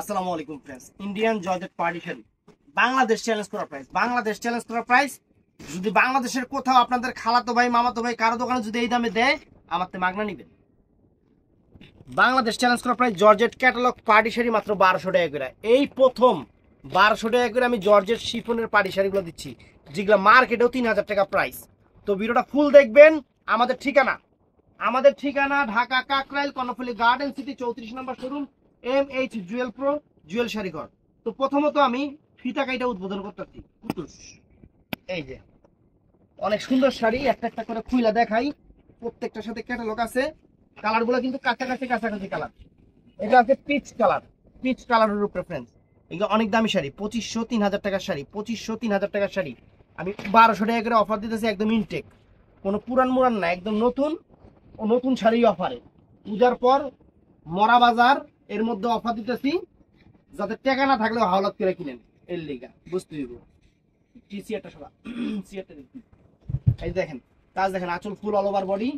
আসসালামু আলাইকুম friends Indian georgette partition Bangladesh challenge করা প্রাইস যদি বাংলাদেশের কোথাও আপনাদের খালাতো ভাই মামাতো ভাই কারো দোকানে যদি এই দামে দেয় আমার তে মাগনা নেবেন বাংলাদেশ চ্যালেঞ্জ করা প্রাইস জর্জেট ক্যাটালগ পার্টিশারি মাত্র 1200 টাকা করে এই প্রথম 1200 টাকা করে আমি জর্জেট শিফনের পার্টিশারিগুলো দিচ্ছি যেগুলো মার্কেটেও 3000 টাকা প্রাইস তো ভিডিওটা ফুল দেখবেন আমাদের ঠিকানা ঢাকা কাকরাইল কর্ণফুলী গার্ডেন সিটি 34 নম্বর showroom MH Jewel pro Jewel শাড়িঘর। তো প্রথমত আমি ফিতা কাইটা উদ্বোধন করতেছি এই যে অনেক সুন্দর শাড়ি একটা একটা করে খুইলা দেখাই প্রত্যেকটার সাথে ক্যাটালগ আছে কালারগুলো কিন্তু কাছাকাছি কালার এটা আছে পিচ কালারের উপরে ফ্রেন্ডস এগুলো অনেক দামি শাড়ি 2500 3000 টাকার শাড়ি 2500 3000 টাকার শাড়ি আমি 1200 টাকা করে অফার দিতেছি একদম ইনটেক কোনো পুরান মুরান না একদম নতুন শাড়ি অফারে পূজার পর মরা বাজার এর মধ্যে অফার দিতেছি যাতে টাকা না থাকলেও হাওলাত করে কিনেন এর লিগা বুঝতে দিব সিয়ারটা সবা সিয়ারটা দেখুন এই দেখেন কাজ দেখেন আঁচল ফুল অল ওভার বডি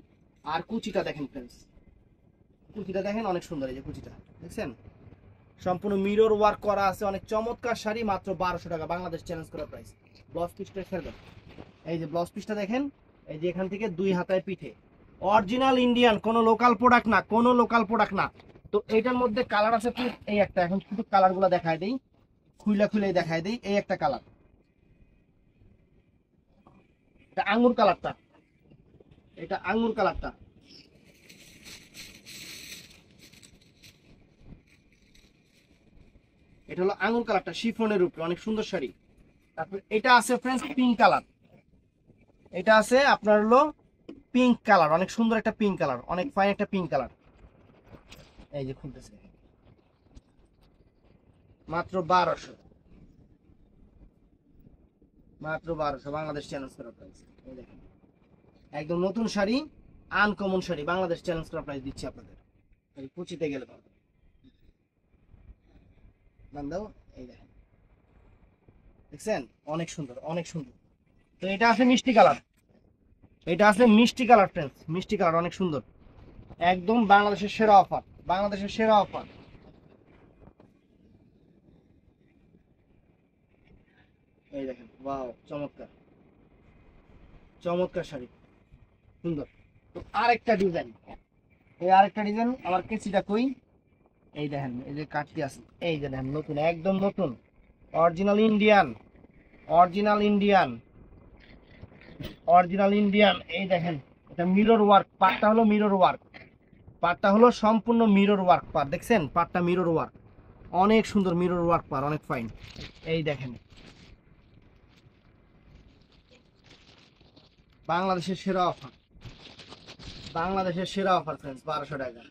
আর কুচিটা দেখেন फ्रेंड्स কুচিটা দেখেন অনেক সুন্দর এই যে কুচিটা দেখছেন সম্পূর্ণ মিরর ওয়ার্ক করা আছে অনেক চমৎকার শাড়ি মাত্র 1200 টাকা বাংলাদেশ চ্যালেঞ্জ করা প্রাইস ব্লাউজ পিসটা ছেড়ে এই যে ব্লাউজ পিসটা দেখেন এই যে এখান থেকে দুই হাতায় পিঠে অরিজিনাল ইন্ডিয়ান কোনো লোকাল প্রোডাক্ট না তো এটার মধ্যে কালার আছে এই একটা এখন শুধু কালারগুলো দেখায় দেই খুলে দেখায় দেই এই একটা কালার এটা আঙ্গুর কালারটা এটা হলো আঙ্গুর কালারটা শিফনের উপরে অনেক সুন্দর শাড়ি তারপর এটা আছে फ्रेंड्स পিঙ্ক কালার এটা আছে আপনার হলো পিঙ্ক কালার অনেক সুন্দর একটা পিঙ্ক কালার অনেক ফাইন একটা পিঙ্ক কালার এই যে খুলতেছে মাত্র 1200 বাংলাদেশ চ্যালেঞ্জ করা প্রাইস এই দেখেন একদম নতুন শাড়ি আনকমন শাড়ি বাংলাদেশ চ্যালেঞ্জ করা প্রাইস দিচ্ছি আপনাদের এই কুচিতে গেলে পাবেন বান্দাও এই দেখেন দেখছেন অনেক সুন্দর তো এটা আছে মিষ্টি কালার फ्रेंड्स মিষ্টি কালার অনেক সুন্দর একদম বাংলাদেশের সেরা অফার এই দেখেন ওয়াও চমৎকার শাড়ি সুন্দর তো আরেকটা ডিজাইন আমার কেসিটা কই এই দেখেন এই যে কাটটি আছে এই যে দেখেন নতুন একদম নতুন অরিজিনাল ইন্ডিয়ান এই দেখেন এটা মিরর ওয়ার্ক পাটটা হলো সম্পূর্ণ মিরর ওয়ার্ক পার দেখছেন পাটটা মিরর ওয়ার্ক অনেক সুন্দর মিরর ওয়ার্ক পার অনেক ফাইন এই দেখেন বাংলাদেশের সেরা অফার फ्रेंड्स 1200 টাকা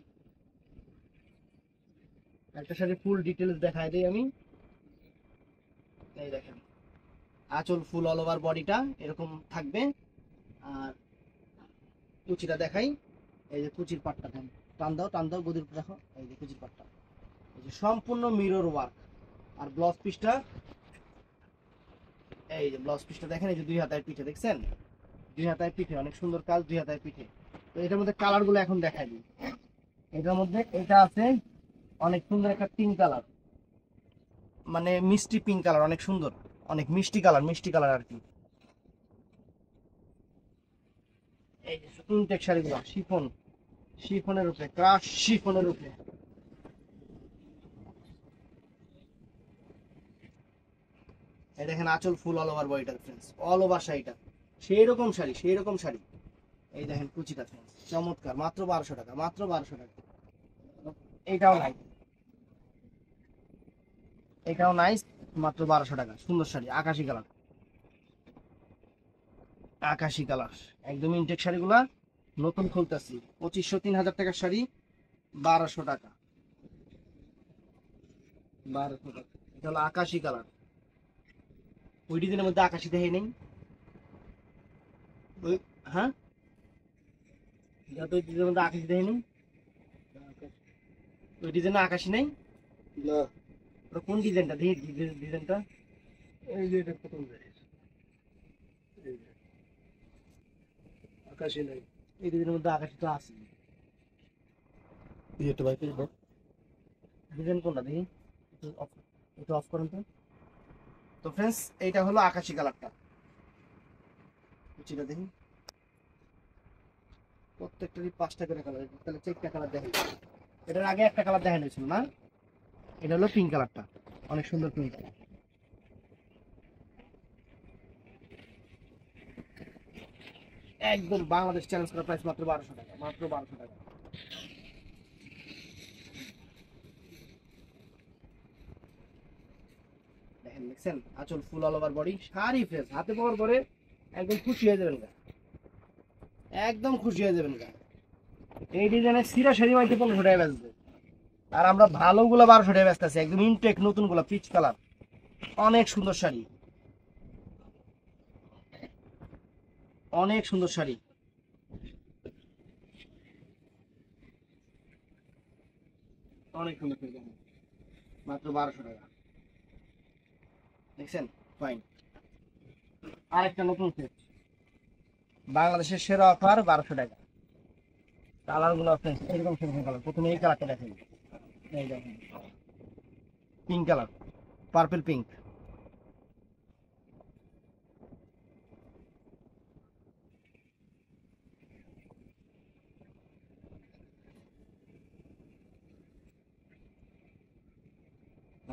একটা শাড়ি ফুল ডিটেইলস দেখাই দেই আমি এই দেখেন আঁচল ফুল অল ওভার বডিটা এরকম থাকবে আর কুচিটা দেখাই এই যে কুচির পাটটা দেন টান দাও গদির উপর রাখো এই যে কুচির পাটটা এই যে সম্পূর্ণ মিরর ওয়ার্ক আর ব্লাউজ পিসটা দেখেন এই যে দুই হাতায় পিঠে দেখছেন দুই হাতায় পিঠে অনেক সুন্দর কাজ দুই হাতায় পিঠে তো এটার মধ্যে কালারগুলো এখন দেখাই দিই এটার মধ্যে এটা আছে অনেক সুন্দর একটা পিঙ্ক কালার মানে মিষ্টি পিঙ্ক কালার অনেক সুন্দর অনেক মিষ্টি কালার আর কি এই যে ইনটেক শাড়িগুলো শিফনের উপরে ক্রাশ শিফনের উপরে এই দেখেন আঁচল ফুল অল ওভার বডিটা फ्रेंड्स অল ওভার শাড়িটা সেই রকম শাড়ি এই দেখেন কুচিটা फ्रेंड्स চমৎকার মাত্র 1200 টাকা এটাও নাইস মাত্র 1200 টাকা সুন্দর শাড়ি আকাশি কালার একদম ইনটেক শাড়িগুলা নতুন খুলতেছি 2500 3000 টাকার শাড়ি 1200 টাকা এটা হলো আকাশি কালার ওই ডিজাইনের মধ্যে আকাশি দেখে নেই হ্যাঁ ওই ডিজাইনের মধ্যে আকাশি দেখে নেই ওই ডিজাইনে আকাশি নেই না কোন ডিজাইনটা ডিজাইনটা এই যে এটা প্রথম আকাশি নাই এই ডিজাইনের মধ্যে আকাশি তো আছে ডিজাইন কোনটা দেখি একটু অফ করুন তো। তো ফ্রেন্ডস এইটা হলো আকাশি কালারটা, কুচিটা দেখুন প্রত্যেকটারই 5টা করে কালার, তাহলে 4টা কালার দেখেন। এটার আগে একটা কালার দেখানো হয়েছিল না, এটা হলো পিঙ্ক কালারটা, অনেক সুন্দর পিঙ্ক কালার। একদম বাংলাদেশ চ্যালেঞ্জ করা প্রাইস মাত্র 1200 টাকা, মাত্র 1200 টাকা। দেখেন দেখছেন আঁচল ফুল all over body, sari fresh, হাতে পাওয়ার পরে একদম খুশি হয়ে যাবেন গা, একদম খুশি হয়ে যাবেন গা। এই ডিজাইনের সিরা শাড়ি মাইতে 1500 টাকা বেচবে, আর আমরা ভালোগুলো 1200 টাকা বেচতেছি, একদম ইনটেক নতুন গুলা পিচ কালার, অনেক সুন্দর শাড়ি, অনেক সুন্দর শাড়ি। অনেক সুন্দর শাড়ি দেখেন, মাত্র 1200 টাকা। দেখছেন ফাইন। আরেকটা নতুন সেট, বাংলাদেশের সেরা অফার 1200 টাকা। কালার গুলো আছে এরকম সেরকম কালার, প্রথমে এই কালারটা দেখেন, এই দেখেন পিঙ্ক কালার, পার্পল পিঙ্ক,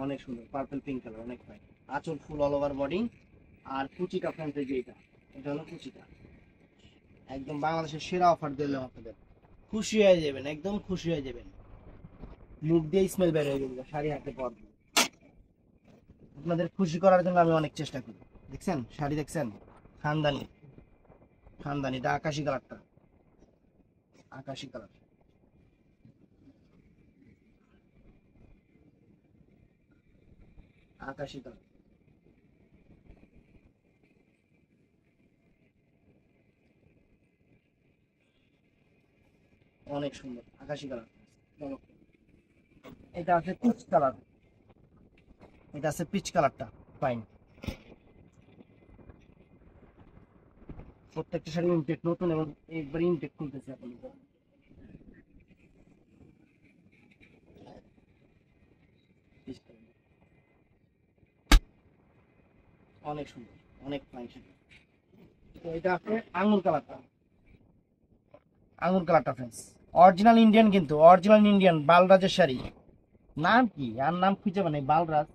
অনেক সুন্দর পার্পল পিঙ্ক কালার, অনেক ফাইন। আঁচল ফুল অল ওভার বডি, আর কুচিটা ফ্রেন্ডস এই যে এটা, এটা হলো কুচিটা, একদম বাংলাদেশের সেরা অফার দিলাম আপনাদের, খুশি হয়ে যাবেন, একদম খুশি হয়ে যাবেন, মুখ দিয়ে স্মেল বের হয়ে যাবে শাড়ি হাতে পর। আপনাদের খুশি করার জন্য আমি অনেক চেষ্টা করি। দেখছেন শাড়ি দেখছেন, খানদানি, খানদানি, এটা আকাশি কালারটা, আকাশি কালার, আকাশি কালার, অনেক সুন্দর আকাশি কালার। এটা আছে পিচ কালার, এটা আছে পিচ কালারটা, ফাইন। প্রত্যেকটা শাড়ি ইনটেক নতুন এবং একবার ইনটেক খুলতেছে আপনাদের। অনেক সুন্দর, অনেক ফাইন শাড়ি। তো এটা আছে আঙ্গুর কালারটা, আঙ্গুর কালারটা ফ্রেন্ডস, অরিজিনাল ইন্ডিয়ান, কিন্তু অরিজিনাল ইন্ডিয়ান বালরাজের শাড়ি। নাম কি আর নাম খুঁজে মানে বালরাজ।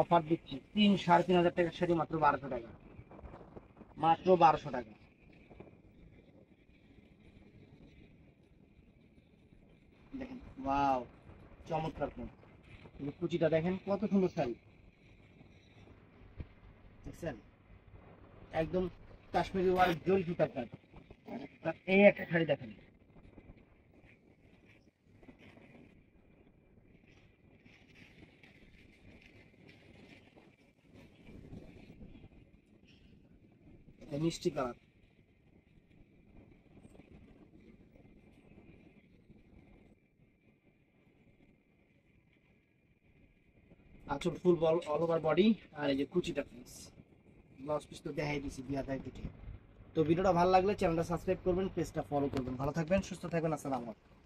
অফার দিচ্ছি 3-3.5 হাজার টাকার শাড়ি মাত্র 1200 টাকা, মাত্র 1200 টাকা। দেখেন ওয়াও, চমৎকার ফ্রেন্ডস, কুচিটা দেখেন কত সুন্দর শাড়ি, দেখছেন একদম কাশ্মীরি ওয়ার্ক জল সুতার কাজ। এই একটা শাড়ি দেখেন, মিষ্টি কালার, আঁচল ফুল বল অল ওভার বডি, আর এই যে কুচিটা ফ্রেন্ডস, ব্লাউজ পিস তো দেখাই দিছি দুই হাজার দুটি। তো ভিডিওটা ভালো লাগলে চ্যানেলটা সাবস্ক্রাইব করবেন, পেজটা ফলো করবেন, ভালো থাকবেন, সুস্থ থাকবেন, আসসালামু আলাইকুম।